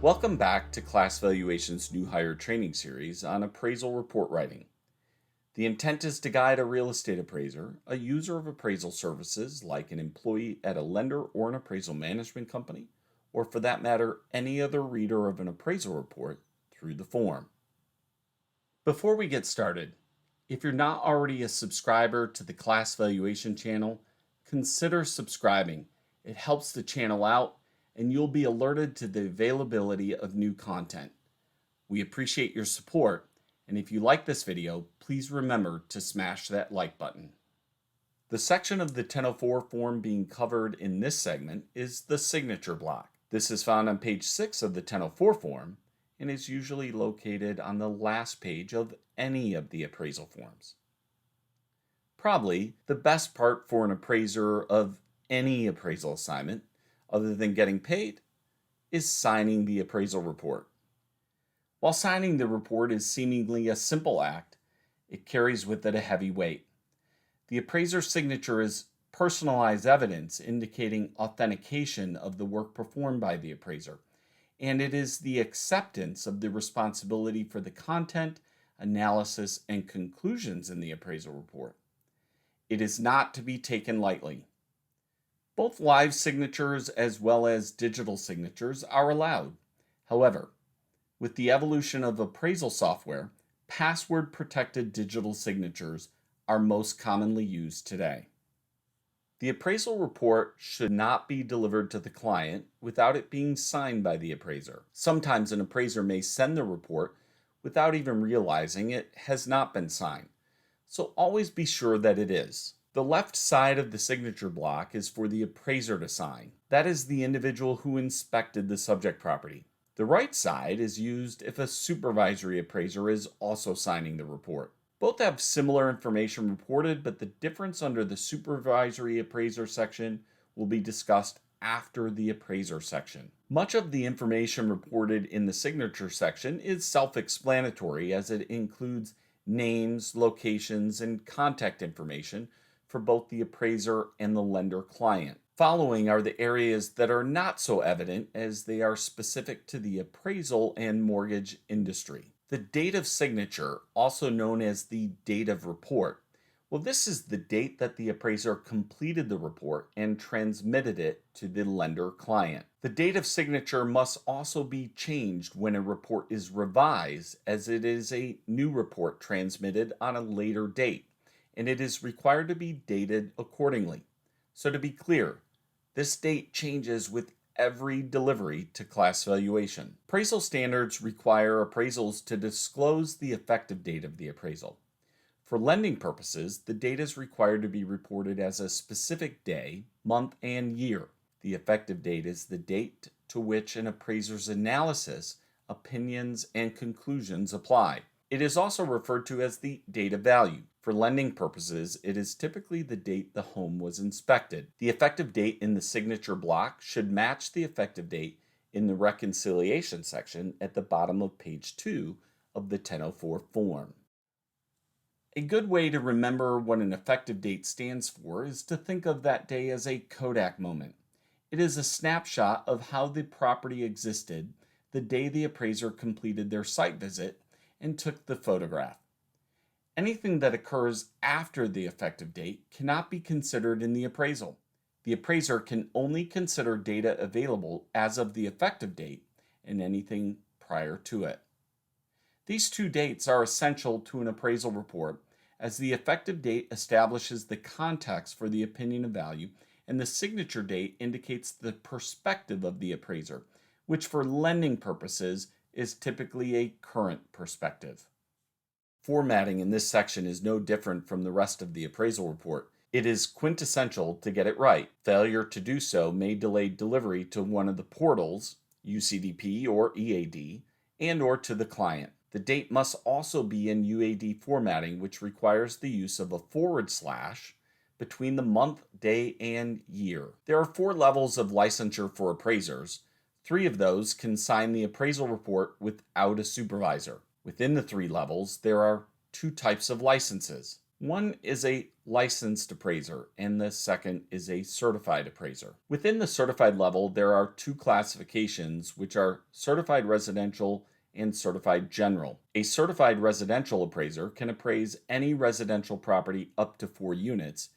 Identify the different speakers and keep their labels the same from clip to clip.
Speaker 1: Welcome back to Class Valuation's new hire training series on appraisal report writing. The intent is to guide a real estate appraiser, a user of appraisal services like an employee at a lender or an appraisal management company, or for that matter, any other reader of an appraisal report through the form. Before we get started, if you're not already a subscriber to the Class Valuation channel, consider subscribing. It helps the channel out and you'll be alerted to the availability of new content. We appreciate your support, and if you like this video, please remember to smash that like button. The section of the 1004 form being covered in this segment is the signature block. This is found on page 6 of the 1004 form and is usually located on the last page of any of the appraisal forms. Probably the best part for an appraiser of any appraisal assignment, other than getting paid, is signing the appraisal report. While signing the report is seemingly a simple act, it carries with it a heavy weight. The appraiser's signature is personalized evidence indicating authentication of the work performed by the appraiser, and it is the acceptance of the responsibility for the content, analysis, and conclusions in the appraisal report. It is not to be taken lightly. Both live signatures as well as digital signatures are allowed. However, with the evolution of appraisal software, password-protected digital signatures are most commonly used today. The appraisal report should not be delivered to the client without it being signed by the appraiser. Sometimes an appraiser may send the report without even realizing it has not been signed, so always be sure that it is. The left side of the signature block is for the appraiser to sign. That is the individual who inspected the subject property. The right side is used if a supervisory appraiser is also signing the report. Both have similar information reported, but the difference under the supervisory appraiser section will be discussed after the appraiser section. Much of the information reported in the signature section is self-explanatory, as it includes names, locations, and contact information for both the appraiser and the lender client. Following are the areas that are not so evident, as they are specific to the appraisal and mortgage industry. The date of signature, also known as the date of report, well, this is the date that the appraiser completed the report and transmitted it to the lender client. The date of signature must also be changed when a report is revised, as it is a new report transmitted on a later date, and it is required to be dated accordingly. So to be clear, this date changes with every delivery to Class Valuation. Appraisal standards require appraisals to disclose the effective date of the appraisal. For lending purposes, the date is required to be reported as a specific day, month, and year. The effective date is the date to which an appraiser's analysis, opinions, and conclusions apply. It is also referred to as the date of value. For lending purposes, it is typically the date the home was inspected. The effective date in the signature block should match the effective date in the reconciliation section at the bottom of page 2 of the 1004 form. A good way to remember what an effective date stands for is to think of that day as a Kodak moment. It is a snapshot of how the property existed the day the appraiser completed their site visit and took the photograph. Anything that occurs after the effective date cannot be considered in the appraisal. The appraiser can only consider data available as of the effective date and anything prior to it. These two dates are essential to an appraisal report, as the effective date establishes the context for the opinion of value, and the signature date indicates the perspective of the appraiser, which for lending purposes is typically a current perspective. Formatting in this section is no different from the rest of the appraisal report. It is quintessential to get it right. Failure to do so may delay delivery to one of the portals, UCDP or EAD, and/or to the client. The date must also be in UAD formatting, which requires the use of a / between the month, day, and year. There are 4 levels of licensure for appraisers. 3 of those can sign the appraisal report without a supervisor. Within the 3 levels, there are 2 types of licenses. One is a licensed appraiser, and the second is a certified appraiser. Within the certified level, there are two classifications, which are certified residential and certified general. A certified residential appraiser can appraise any residential property up to 4 units,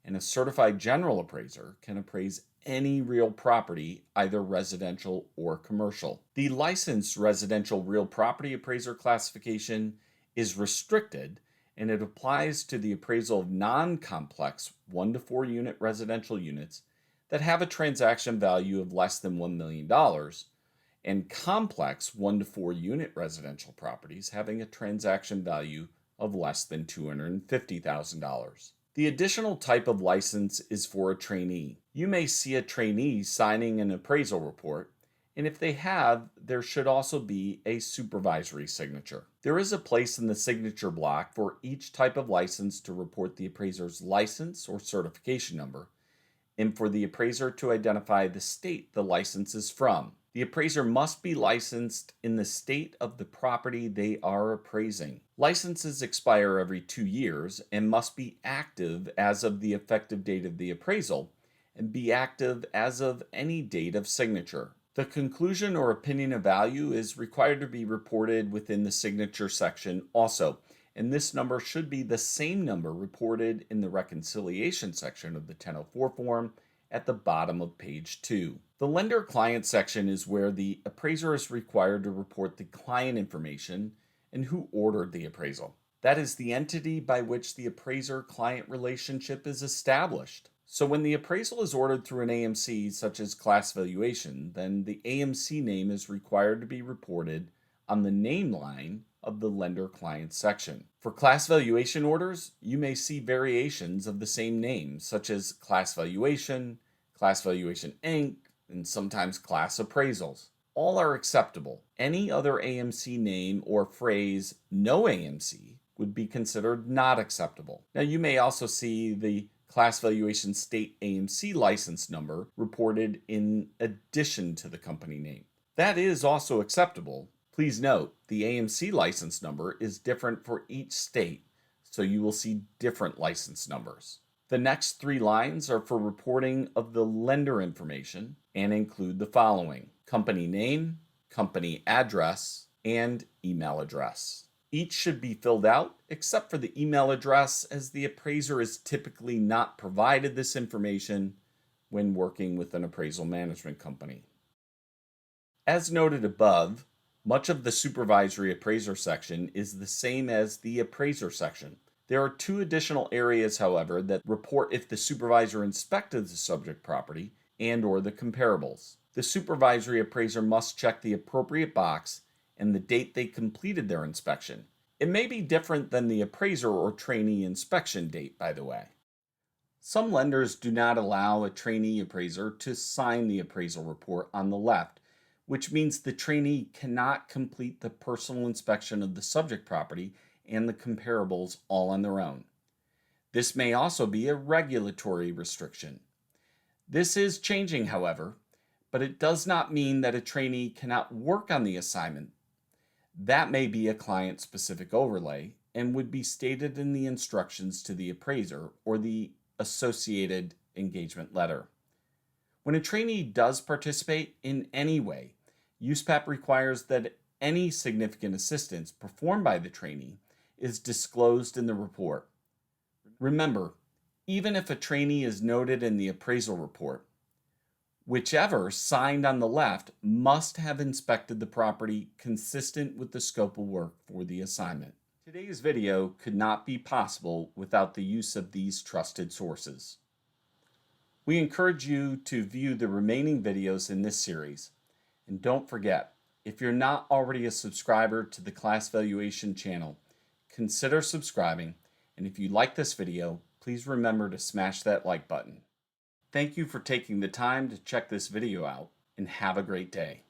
Speaker 1: and a certified general appraiser can appraise any real property, either residential or commercial. The licensed residential real property appraiser classification is restricted, and it applies to the appraisal of non-complex 1 to 4 unit residential units that have a transaction value of less than $1 million, and complex 1 to 4 unit residential properties having a transaction value of less than $250,000. The additional type of license is for a trainee. You may see a trainee signing an appraisal report, and if they have, there should also be a supervisory signature. There is a place in the signature block for each type of license to report the appraiser's license or certification number, and for the appraiser to identify the state the license is from. The appraiser must be licensed in the state of the property they are appraising. Licenses expire every 2 years and must be active as of the effective date of the appraisal and be active as of any date of signature. The conclusion or opinion of value is required to be reported within the signature section also, and this number should be the same number reported in the reconciliation section of the 1004 form at the bottom of page 2. The lender-client section is where the appraiser is required to report the client information and who ordered the appraisal. That is the entity by which the appraiser-client relationship is established. So when the appraisal is ordered through an AMC such as Class Valuation, then the AMC name is required to be reported on the name line of the lender-client section. For Class Valuation orders, you may see variations of the same name, such as Class Valuation Inc., and sometimes Class Appraisals. All are acceptable. Any other AMC name or phrase, no AMC, would be considered not acceptable. Now, you may also see the Class Valuation State AMC license number reported in addition to the company name. That is also acceptable. Please note, the AMC license number is different for each state, so you will see different license numbers. The next 3 lines are for reporting of the lender information and include the following: company name, company address, and email address. Each should be filled out except for the email address, as the appraiser is typically not provided this information when working with an appraisal management company. As noted above, much of the supervisory appraiser section is the same as the appraiser section. There are 2 additional areas, however, that report if the supervisor inspected the subject property and/or the comparables. The supervisory appraiser must check the appropriate box and the date they completed their inspection. It may be different than the appraiser or trainee inspection date, by the way. Some lenders do not allow a trainee appraiser to sign the appraisal report on the left, which means the trainee cannot complete the personal inspection of the subject property and the comparables all on their own. This may also be a regulatory restriction. This is changing, however, but it does not mean that a trainee cannot work on the assignment. That may be a client-specific overlay and would be stated in the instructions to the appraiser or the associated engagement letter. When a trainee does participate in any way, USPAP requires that any significant assistance performed by the trainee is disclosed in the report. Remember, even if a trainee is noted in the appraisal report, whichever signed on the left must have inspected the property consistent with the scope of work for the assignment. Today's video could not be possible without the use of these trusted sources. We encourage you to view the remaining videos in this series. And don't forget, if you're not already a subscriber to the Class Valuation channel, consider subscribing, and if you like this video, please remember to smash that like button. Thank you for taking the time to check this video out, and have a great day.